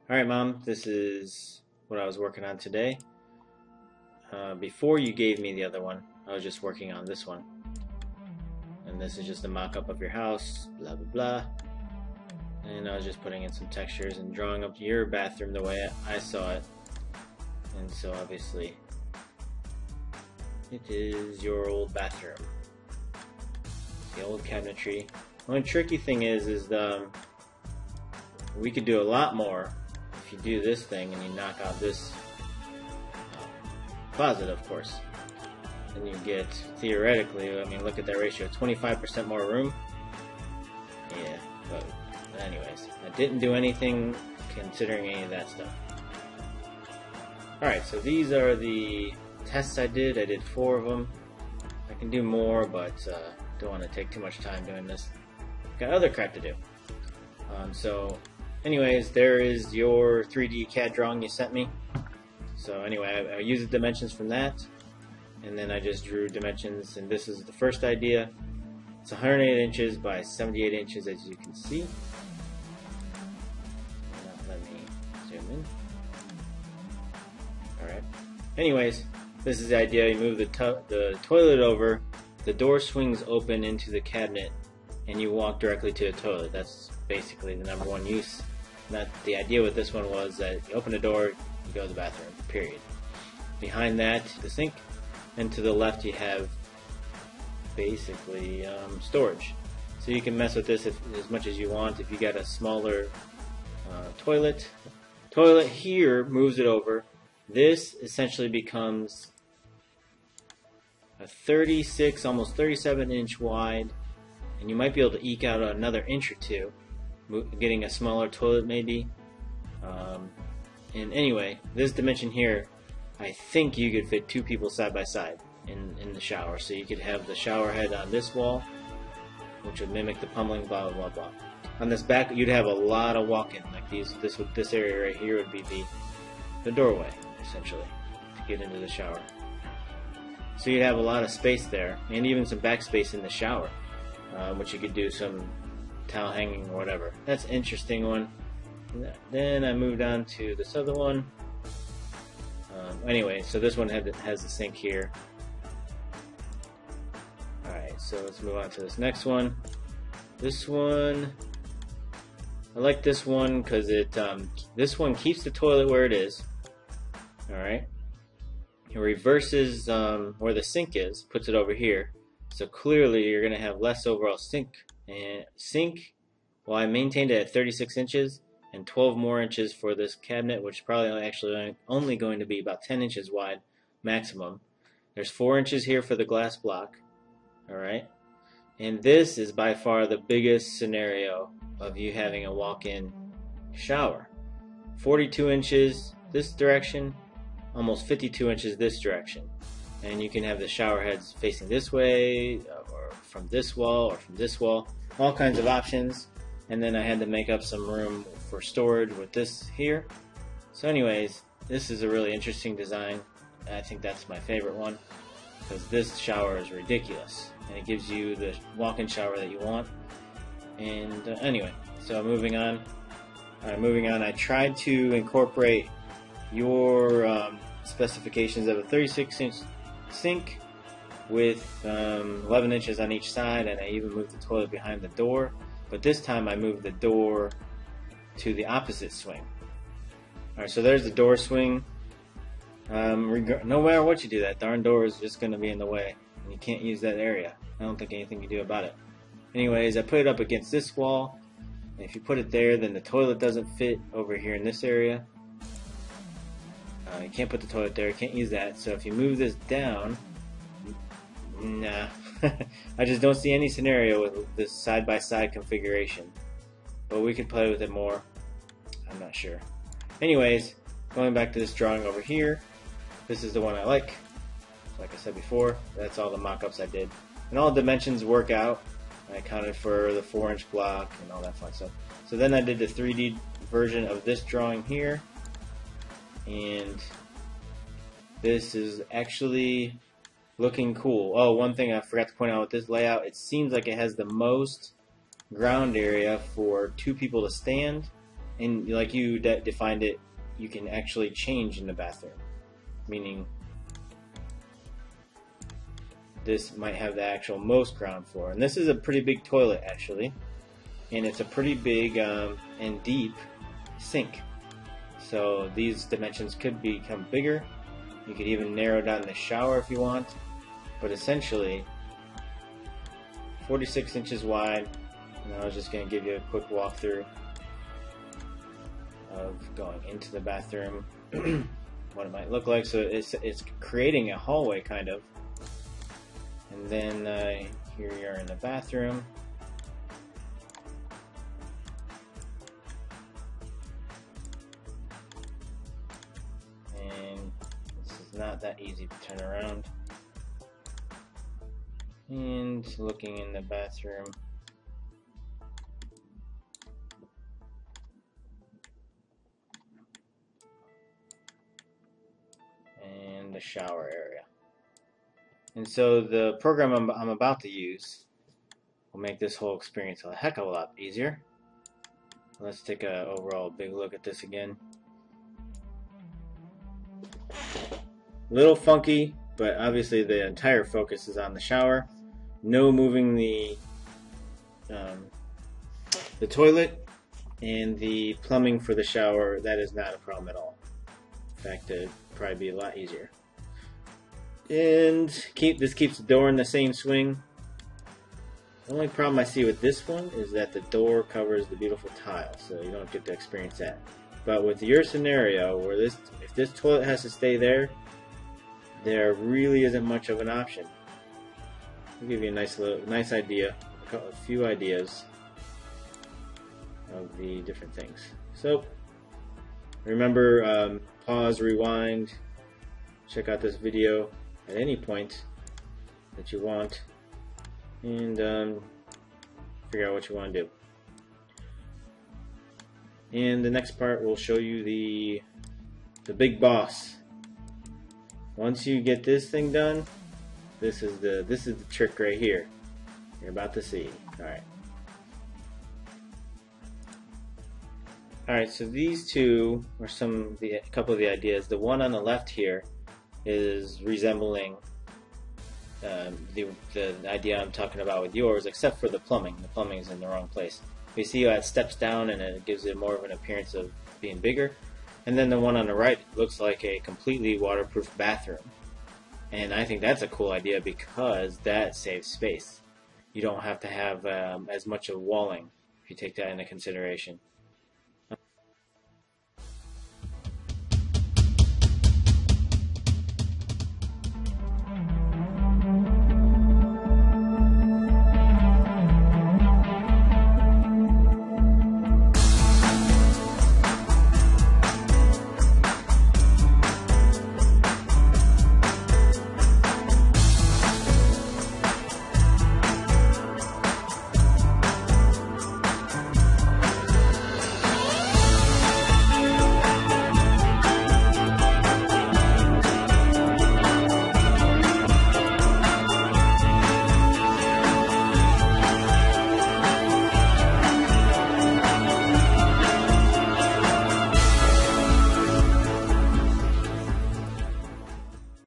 Alright, Mom, this is what I was working on today. Before you gave me the other one, I was just working on this one. And this is just a mock-up of your house, blah blah blah. And I was just putting in some textures and drawing up your bathroom the way I saw it. And so obviously, it is your old bathroom. The old cabinetry. One tricky thing is we could do a lot more if you do this thing and you knock out this closet, of course. Then you get, theoretically, I mean, look at that ratio, 25% more room. Yeah, but anyways, I didn't do anything considering any of that stuff. Alright, so these are the tests I did. I did 4 of them. I can do more, but don't want to take too much time doing this. Got other crap to do. So anyways, there is your 3D CAD drawing you sent me. So anyway, I used the dimensions from that, and then I just drew dimensions, and this is the first idea. It's 108 inches by 78 inches, as you can see. Let me zoom in. Alright. Anyways, this is the idea. You move the toilet over, the door swings open into the cabinet, and you walk directly to the toilet. That's basically the #1 use. The idea with this one was that you open the door, you go to the bathroom, period. Behind that, the sink, and to the left you have basically storage. So you can mess with this as much as you want. If you got a smaller toilet here moves it over. This essentially becomes a 36, almost 37 inch wide, and you might be able to eke out another inch or two, getting a smaller toilet maybe. And anyway, this dimension here, I think you could fit 2 people side by side in the shower. So you could have the shower head on this wall, which would mimic the pummeling, blah blah blah. On this back, you'd have a lot of walk-in. Like this area right here would be the doorway, essentially, to get into the shower. So you'd have a lot of space there, and even some backspace in the shower, which you could do some towel hanging or whatever. That's an interesting one. Then I moved on to this other one. Anyway, so this one has the sink here. Alright, so let's move on to this next one. This one, I like this one because this one keeps the toilet where it is. Alright. It reverses where the sink is, puts it over here. So clearly you're going to have less overall sink. Well, I maintained it at 36 inches and 12 more inches for this cabinet, which is probably actually only going to be about 10 inches wide maximum. There's 4 inches here for the glass block. Alright. And this is by far the biggest scenario of you having a walk-in shower. 42 inches this direction, almost 52 inches this direction. And you can have the shower heads facing this way, or from this wall, or from this wall. All kinds of options. And then I had to make up some room for storage with this here. So anyways, this is a really interesting design. I think that's my favorite one, because this shower is ridiculous. And it gives you the walk-in shower that you want. And anyway, so moving on. I tried to incorporate your specifications of a 36-inch sink with 11 inches on each side, and I even moved the toilet behind the door. But this time I moved the door to the opposite swing. Alright, so there's the door swing. No matter what you do, that darn door is just going to be in the way, and you can't use that area. I don't think anything you do about it. Anyways, I put it up against this wall, and if you put it there, then the toilet doesn't fit over here in this area. You can't put the toilet there, you can't use that. So if you move this down, nah. I just don't see any scenario with this side-by-side configuration. But we could play with it more. I'm not sure. Anyways, going back to this drawing over here, this is the one I like. Like I said before, that's all the mock-ups I did. And all the dimensions work out. I accounted for the 4-inch block and all that fun stuff. So then I did the 3D version of this drawing here. And this is actually looking cool. Oh, one thing I forgot to point out with this layout, it seems like it has the most ground area for 2 people to stand and like you defined it, you can actually change in the bathroom, meaning this might have the actual most ground floor. And this is a pretty big toilet actually, and it's a pretty big and deep sink. So these dimensions could become bigger. You could even narrow down the shower if you want, but essentially 46 inches wide. And I was just going to give you a quick walkthrough of going into the bathroom, what it might look like. So it's creating a hallway kind of, and then here you are in the bathroom. And this is not that easy to turn around. And looking in the bathroom, and the shower area. And so the program I'm about to use will make this whole experience a heck of a lot easier. Let's take a overall big look at this again. Little funky, but obviously the entire focus is on the shower. No moving the toilet, and the plumbing for the shower, that is not a problem at all. In fact, it'd probably be a lot easier. And this keeps the door in the same swing. The only problem I see with this one is that the door covers the beautiful tile, so you don't get to experience that. But with your scenario, where if this toilet has to stay there, there really isn't much of an option. I'll give you a nice idea, a few ideas of the different things. So remember, pause, rewind, check out this video at any point that you want, and figure out what you want to do. And the next part will show you the big boss. Once you get this thing done, this is the trick right here. You're about to see. Alright, so these two are a couple of the ideas. The one on the left here is resembling the idea I'm talking about with yours, except for the plumbing. The plumbing is in the wrong place. You see how it steps down and it gives it more of an appearance of being bigger. And then the one on the right looks like a completely waterproof bathroom. And I think that's a cool idea because that saves space. You don't have to have as much of walling if you take that into consideration.